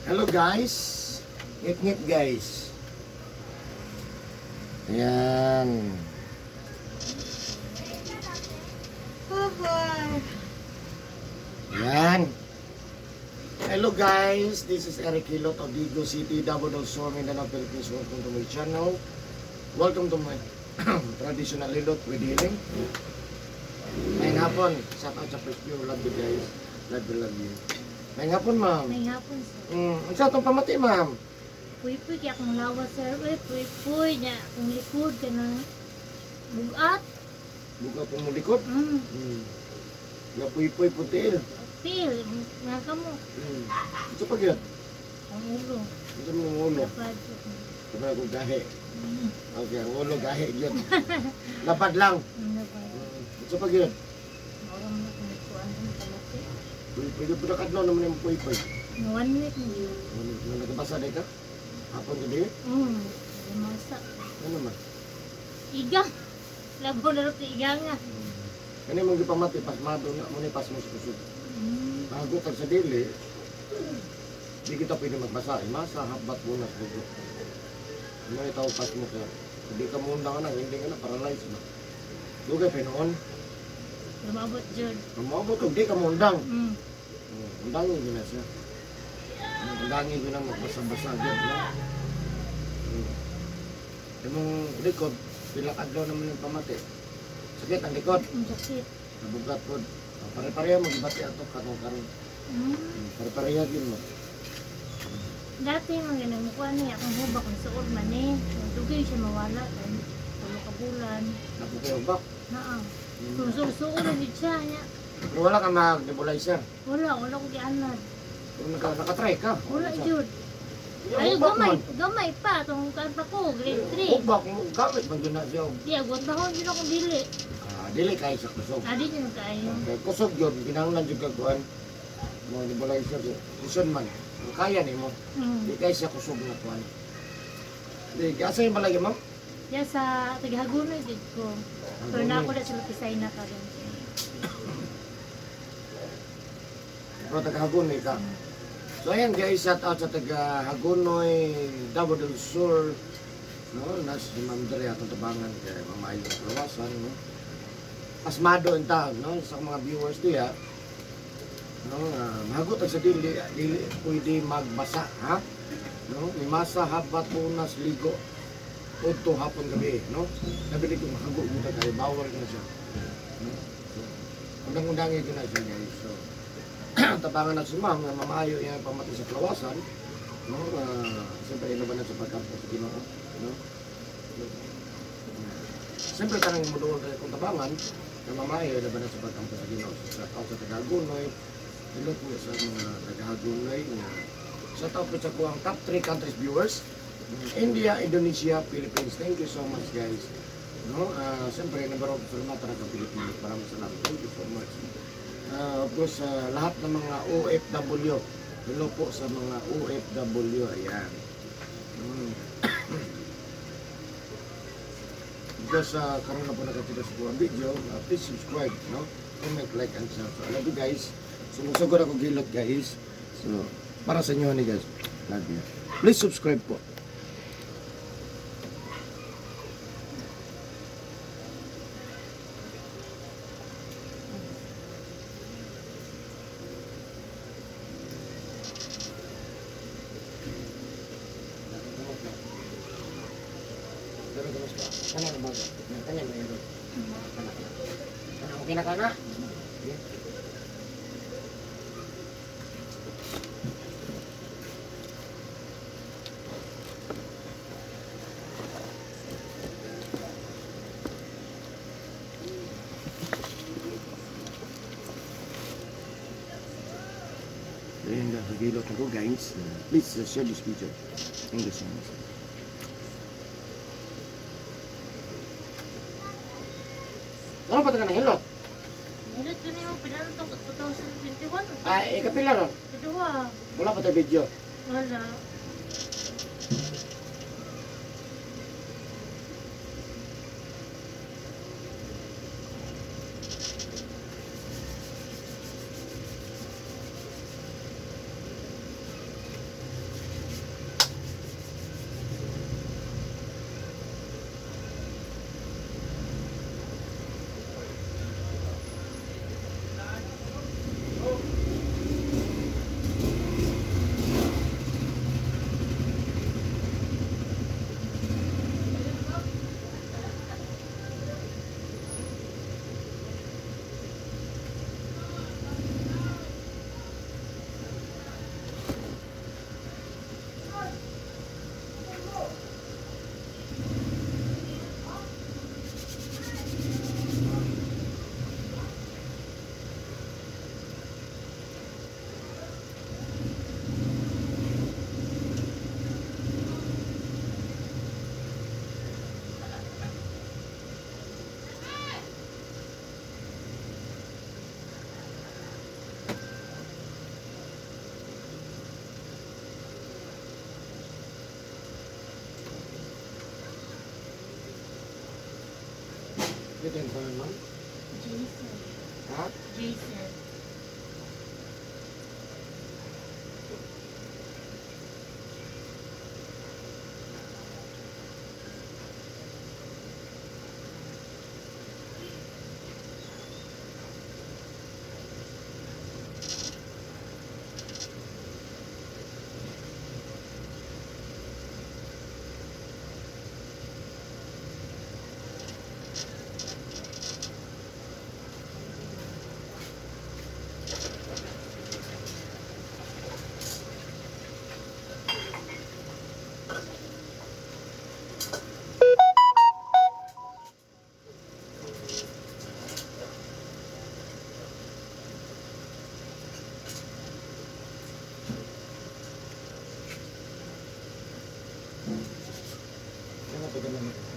Hello guys. Ngit-ngit guys. Ayan. Ayan. Hello guys. This is Eric Hilot of Digo City, Davao del Sur, Mindanao, Philippines. Welcome to my channel. Welcome to my traditional Hilot with healing. Ngayong hapon, shout out sa first view. Love you guys. Love you. Ngayong hapon, ma'am. May hapon sir. Ang sa itong pamati, ma'am. Puy-puy kaya akong lawas sir. Uy, puy-puy niya. Akong likod ka na. Bugat. Buka po mo likod. Napuy-puy putil. Pil. Nga ka mo. Ito pag yun. Ang ulo. Ito mo ang ulo. Lapad. Ito na akong gahe. Okay, ang ulo gahe yun. Lapad lang. Lapad. Ito pag yun. Marang na kung ikuan ng kalati. Puy-puy. Ito na kadlaw naman yung puy-puy. 1 week na yun. Nung nagabasa na ka? Hapon ka din? Lumasa. Ano naman? Igang. Labo na rin iga nga. Kani mong gipamati, pasmado na mo ni pas mo sa kusog. Bago kag sa dili, di kita pwede magbasa. Masa, habat mo na sa kusog. Ano yung tao pas mo ka? Hindi ka munda ka na, hindi ka na, paralyzed na. Dugay pa noon. Lumabot dyan. Mamabot kung di ka mundang. Mm. Undangin yun na siya. Undangin yun na magbasa-basa dyan. No? Yung likod, bilang adlaw naman yung pamati. Sakit ang likod. Ang sakit. Nabugat po. Pare-pareha mag-ibati ato karong-karong. Pare-pareha yun mo. Dati mga ganun mukha niya. Akong hubak ng suod man eh. Dugay siya mawala. Tulo ka bulan. Napukayo bak. Naa. Susul-suol na din siya niya. Pero wala ka mag-nebulizer. Wala ko gianad. Kung nakatry ka. Wala jud. Ay gamay pa tong kanta ko, grade 3. Hugbak mo, gamit man yun na siya. Di agwat bahon din ako dili. Dili kayo sa kusog. Adi din kayo. Okay, kusog yun, ginahanglan yung kagkuhan. Mga nebulizer yun. Kusun man. Kung kaya ni mo. Di kayo siya kusog na kuhan. Di, kasa yung malagi ma'am? Ya sa tagahagunoy gid ko. Pero na ako na sila pisay na karon. Pero taga-Hagonoy ka. So ayan guys, shout out sa taga-Hagonoy, Davao del Sur. No, nas si Ma'am Dre atong tabangan kay Mamayo ng Kawasan, no. Pasmado ang tawag, no, sa mga viewers diya. No, mahagot ang sa dili pwede magbasa, ha? No, may masa habat tunas ligo. Udto hapon gabi, no. Nabili ko mahagot mo kay bawal na siya. No. So, undang-undangin ko na siya guys. So, tabangan na si Ma'am na mamayo yung pamati sa Kawasan, no? Siyempre ilaban na sa pagkampo sa Ginoo, no? Siyempre tanang muduol tayo kung tabangan na mamayo ilaban na sa pagkampo sa Ginoo sa tao sa Taga-Hagonoy. Hello po sa mga Taga-Hagonoy na sa tao po sa kuwang top 3 countries viewers, India, Indonesia, Philippines. Thank you so much guys, no? Siyempre nabarog sa mga taga-Pilipinas, maraming salamat. Thank you so much. Of course, lahat ng mga OFW. Hello po sa mga OFW. Ayan. Because karoon na po nakatira sa buong video, please subscribe, no? Comment, like, and share. So, I love you guys. Sumusugod ako gilot guys. So, para sa inyo ni guys. Love you. Please subscribe po. Kanan ba? Kanan ba yun? Kanan. Okay na ka na? Ayan na, nagilot ako guys. Please share this video. Thank you so much. Ano pa taga ng hilot? Hilot ko niyo pinalo to 2021. Ikapila ron? Kedua. Wala pa tayo video. Wala. Bitin pa naman. Jason. Ha? Jason. Ano pa naman?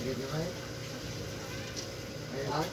Sige na kayo. Ayun lang.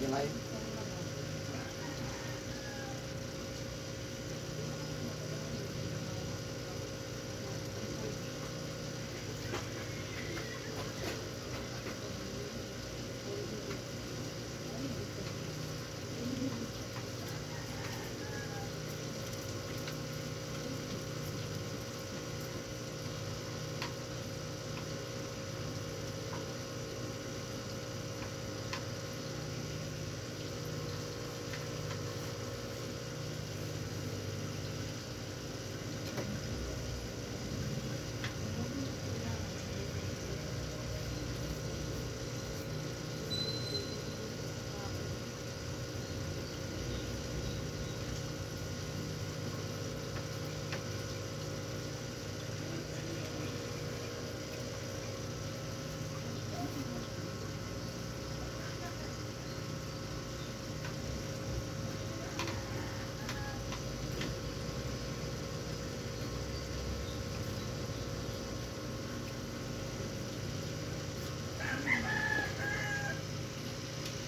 pag-live.